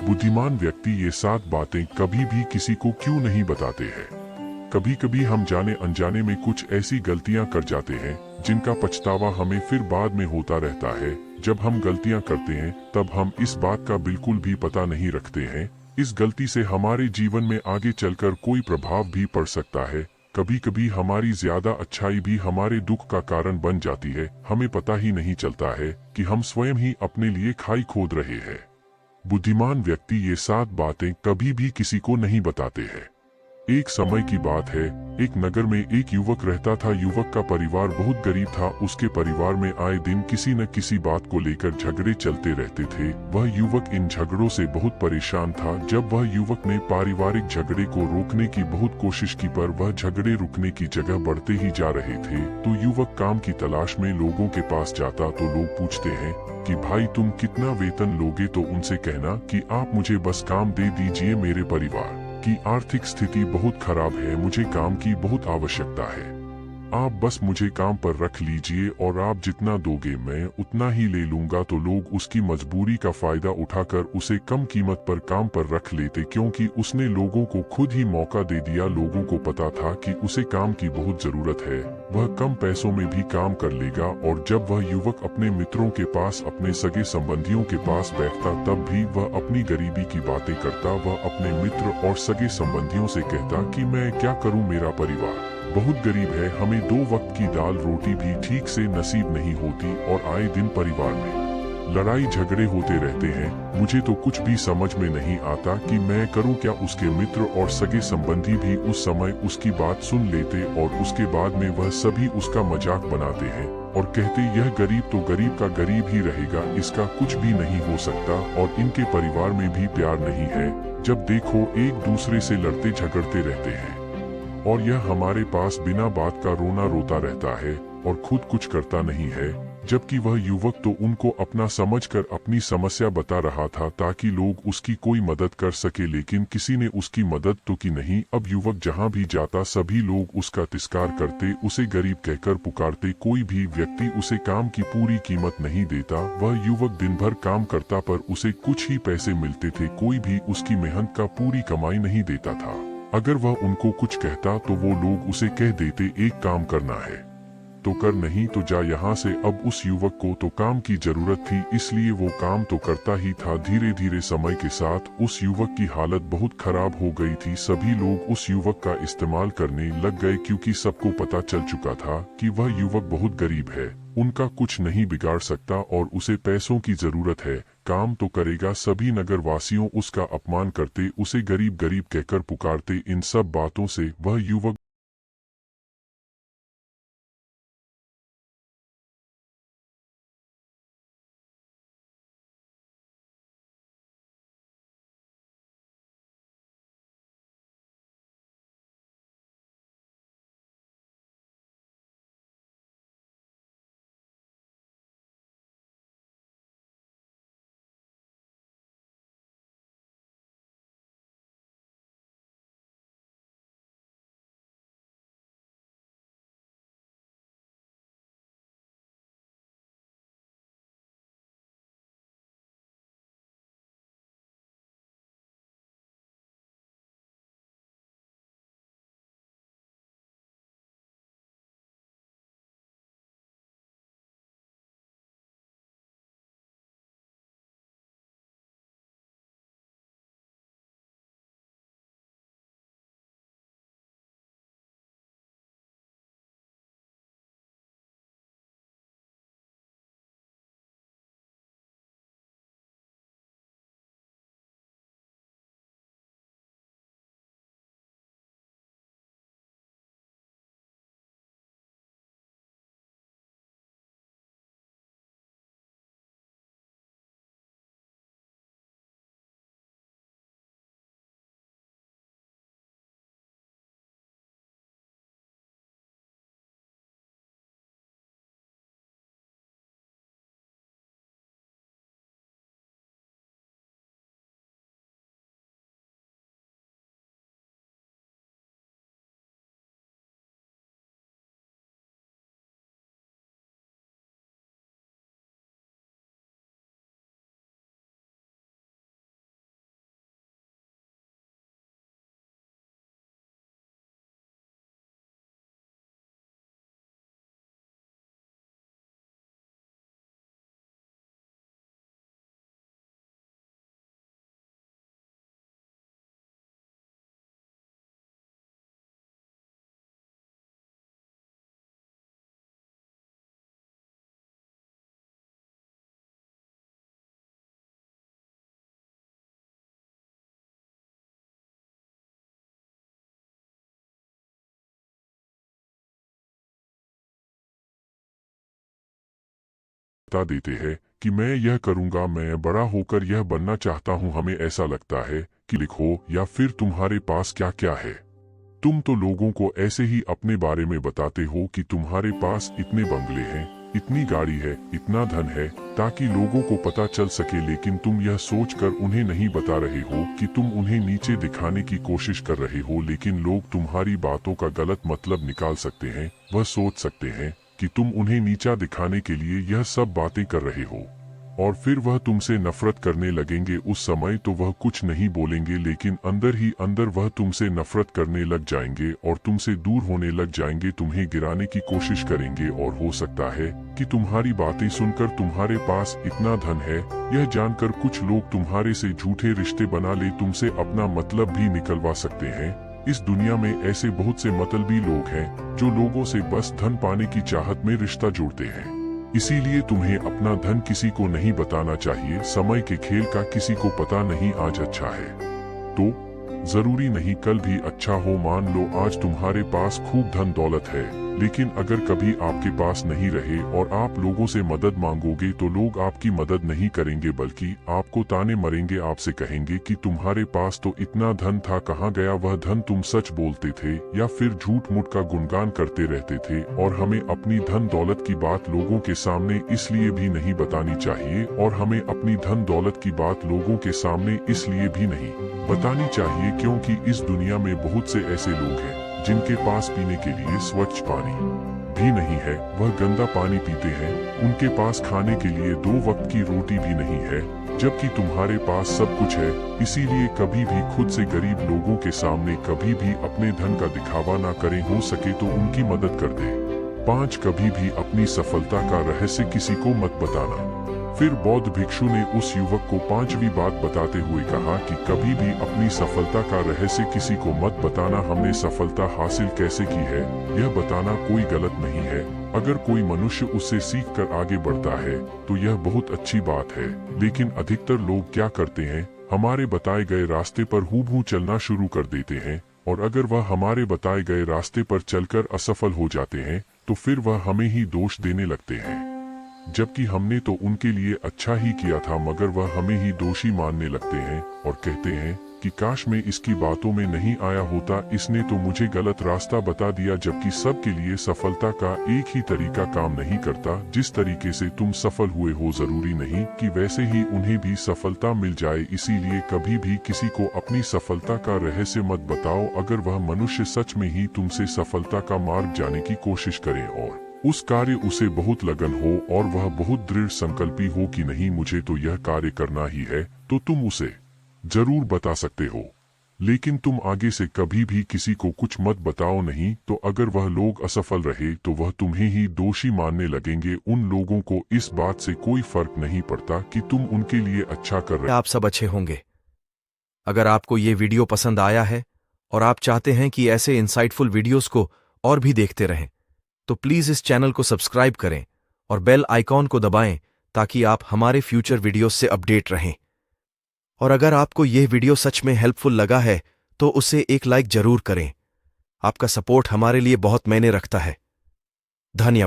बुद्धिमान व्यक्ति ये 7 बातें कभी भी किसी को क्यों नहीं बताते हैं। कभी कभी हम जाने अनजाने में कुछ ऐसी गलतियां कर जाते हैं जिनका पछतावा हमें फिर बाद में होता रहता है। जब हम गलतियां करते हैं तब हम इस बात का बिल्कुल भी पता नहीं रखते हैं। इस गलती से हमारे जीवन में आगे चलकर कोई प्रभाव भी पड़ सकता है। कभी कभी हमारी ज्यादा अच्छाई भी हमारे दुख का कारण बन जाती है। हमें पता ही नहीं चलता है कि हम स्वयं ही अपने लिए खाई खोद रहे हैं। बुद्धिमान व्यक्ति ये 7 बातें कभी भी किसी को नहीं बताते हैं। एक समय की बात है, एक नगर में एक युवक रहता था। युवक का परिवार बहुत गरीब था। उसके परिवार में आए दिन किसी न किसी बात को लेकर झगड़े चलते रहते थे। वह युवक इन झगड़ों से बहुत परेशान था। जब वह युवक ने पारिवारिक झगड़े को रोकने की बहुत कोशिश की पर वह झगड़े रुकने की जगह बढ़ते ही जा रहे थे, तो युवक काम की तलाश में लोगों के पास जाता तो लोग पूछते हैं कि भाई तुम कितना वेतन लोगे, तो उनसे कहना कि आप मुझे बस काम दे दीजिए, मेरे परिवार की आर्थिक स्थिति बहुत खराब है, मुझे काम की बहुत आवश्यकता है, आप बस मुझे काम पर रख लीजिए और आप जितना दोगे मैं उतना ही ले लूंगा। तो लोग उसकी मजबूरी का फायदा उठाकर उसे कम कीमत पर काम पर रख लेते, क्योंकि उसने लोगों को खुद ही मौका दे दिया। लोगों को पता था कि उसे काम की बहुत जरूरत है, वह कम पैसों में भी काम कर लेगा। और जब वह युवक अपने मित्रों के पास, अपने सगे संबंधियों के पास बैठता, तब भी वह अपनी गरीबी की बातें करता। वह अपने मित्र और सगे संबंधियों से कहता कि मैं क्या करूं, मेरा परिवार बहुत गरीब है, हमें 2 वक्त की दाल रोटी भी ठीक से नसीब नहीं होती और आए दिन परिवार में लड़ाई झगड़े होते रहते हैं। मुझे तो कुछ भी समझ में नहीं आता कि मैं करूं क्या। उसके मित्र और सगे संबंधी भी उस समय उसकी बात सुन लेते और उसके बाद में वह सभी उसका मजाक बनाते हैं और कहते यह गरीब तो गरीब का गरीब ही रहेगा, इसका कुछ भी नहीं हो सकता और इनके परिवार में भी प्यार नहीं है। जब देखो एक दूसरे से लड़ते झगड़ते रहते हैं और यह हमारे पास बिना बात का रोना रोता रहता है और खुद कुछ करता नहीं है। जबकि वह युवक तो उनको अपना समझकर अपनी समस्या बता रहा था ताकि लोग उसकी कोई मदद कर सके, लेकिन किसी ने उसकी मदद तो की नहीं। अब युवक जहां भी जाता सभी लोग उसका तिरस्कार करते, उसे गरीब कहकर पुकारते। कोई भी व्यक्ति उसे काम की पूरी कीमत नहीं देता। वह युवक दिन भर काम करता पर उसे कुछ ही पैसे मिलते थे। कोई भी उसकी मेहनत का पूरी कमाई नहीं देता था। अगर वह उनको कुछ कहता तो वो लोग उसे कह देते एक काम करना है तो कर, नहीं तो जा यहाँ से। अब उस युवक को तो काम की जरूरत थी, इसलिए वो काम तो करता ही था। धीरे धीरे समय के साथ उस युवक की हालत बहुत खराब हो गई थी। सभी लोग उस युवक का इस्तेमाल करने लग गए, क्योंकि सबको पता चल चुका था कि वह युवक बहुत गरीब है, उनका कुछ नहीं बिगाड़ सकता और उसे पैसों की जरूरत है, काम तो करेगा। सभी नगर वासियों उसका अपमान करते, उसे गरीब गरीब कहकर पुकारते। इन सब बातों से वह युवक बता देते हैं कि मैं यह करूंगा, मैं बड़ा होकर यह बनना चाहता हूं। हमें ऐसा लगता है कि लिखो या फिर तुम्हारे पास क्या क्या है। तुम तो लोगों को ऐसे ही अपने बारे में बताते हो कि तुम्हारे पास इतने बंगले हैं, इतनी गाड़ी है, इतना धन है, ताकि लोगों को पता चल सके। लेकिन तुम यह सोचकर उन्हें नहीं बता रहे हो कि तुम उन्हें नीचे दिखाने की कोशिश कर रहे हो। लेकिन लोग तुम्हारी बातों का गलत मतलब निकाल सकते हैं। वह सोच सकते हैं कि तुम उन्हें नीचा दिखाने के लिए यह सब बातें कर रहे हो, और फिर वह तुमसे नफरत करने लगेंगे। उस समय तो वह कुछ नहीं बोलेंगे, लेकिन अंदर ही अंदर वह तुमसे नफरत करने लग जाएंगे और तुमसे दूर होने लग जाएंगे, तुम्हें गिराने की कोशिश करेंगे। और हो सकता है कि तुम्हारी बातें सुनकर तुम्हारे पास इतना धन है, यह जानकर कुछ लोग तुम्हारे से झूठे रिश्ते बना ले, तुमसे अपना मतलब भी निकलवा सकते हैं। इस दुनिया में ऐसे बहुत से मतलबी लोग हैं जो लोगों से बस धन पाने की चाहत में रिश्ता जोड़ते हैं। इसीलिए तुम्हें अपना धन किसी को नहीं बताना चाहिए। समय के खेल का किसी को पता नहीं। आज अच्छा है तो जरूरी नहीं कल भी अच्छा हो। मान लो आज तुम्हारे पास खूब धन दौलत है, लेकिन अगर कभी आपके पास नहीं रहे और आप लोगों से मदद मांगोगे तो लोग आपकी मदद नहीं करेंगे, बल्कि आपको ताने मरेंगे। आपसे कहेंगे कि तुम्हारे पास तो इतना धन था, कहाँ गया वह धन? तुम सच बोलते थे या फिर झूठ मूठ का गुणगान करते रहते थे। और हमें अपनी धन दौलत की बात लोगों के सामने इसलिए भी नहीं बतानी चाहिए, और हमें अपनी धन दौलत की बात लोगों के सामने इसलिए भी नहीं बतानी चाहिए क्योंकि इस दुनिया में बहुत से ऐसे लोग हैं जिनके पास पीने के लिए स्वच्छ पानी भी नहीं है, वह गंदा पानी पीते हैं। उनके पास खाने के लिए 2 वक्त की रोटी भी नहीं है, जबकि तुम्हारे पास सब कुछ है। इसीलिए कभी भी खुद से गरीब लोगों के सामने कभी भी अपने धन का दिखावा ना करें। हो सके तो उनकी मदद कर दे। 5 कभी भी अपनी सफलता का रहस्य किसी को मत बताना। फिर बौद्ध भिक्षु ने उस युवक को 5वीं बात बताते हुए कहा कि कभी भी अपनी सफलता का रहस्य किसी को मत बताना। हमने सफलता हासिल कैसे की है यह बताना कोई गलत नहीं है। अगर कोई मनुष्य उससे सीख कर आगे बढ़ता है तो यह बहुत अच्छी बात है। लेकिन अधिकतर लोग क्या करते हैं, हमारे बताए गए रास्ते पर हूबहू चलना शुरू कर देते हैं, और अगर वह हमारे बताए गए रास्ते पर चलकर असफल हो जाते हैं तो फिर वह हमें ही दोष देने लगते हैं, जबकि हमने तो उनके लिए अच्छा ही किया था। मगर वह हमें ही दोषी मानने लगते हैं और कहते हैं कि काश मैं इसकी बातों में नहीं आया होता, इसने तो मुझे गलत रास्ता बता दिया। जबकि सबके लिए सफलता का एक ही तरीका काम नहीं करता। जिस तरीके से तुम सफल हुए हो जरूरी नहीं कि वैसे ही उन्हें भी सफलता मिल जाए। इसीलिए कभी भी किसी को अपनी सफलता का रहस्य मत बताओ। अगर वह मनुष्य सच में ही तुमसे सफलता का मार्ग जाने की कोशिश करे और उस कार्य उसे बहुत लगन हो और वह बहुत दृढ़ संकल्पी हो कि नहीं मुझे तो यह कार्य करना ही है, तो तुम उसे जरूर बता सकते हो। लेकिन तुम आगे से कभी भी किसी को कुछ मत बताओ, नहीं तो अगर वह लोग असफल रहे तो वह तुम्हें ही दोषी मानने लगेंगे। उन लोगों को इस बात से कोई फर्क नहीं पड़ता कि तुम उनके लिए अच्छा कर रहे। आप सब अच्छे होंगे। अगर आपको ये वीडियो पसंद आया है और आप चाहते हैं कि ऐसे इंसाइटफुल वीडियोस को और भी देखते रहें, तो प्लीज इस चैनल को सब्सक्राइब करें और बेल आइकॉन को दबाएं ताकि आप हमारे फ्यूचर वीडियोस से अपडेट रहें। और अगर आपको यह वीडियो सच में हेल्पफुल लगा है तो उसे एक लाइक जरूर करें। आपका सपोर्ट हमारे लिए बहुत मायने रखता है। धन्यवाद।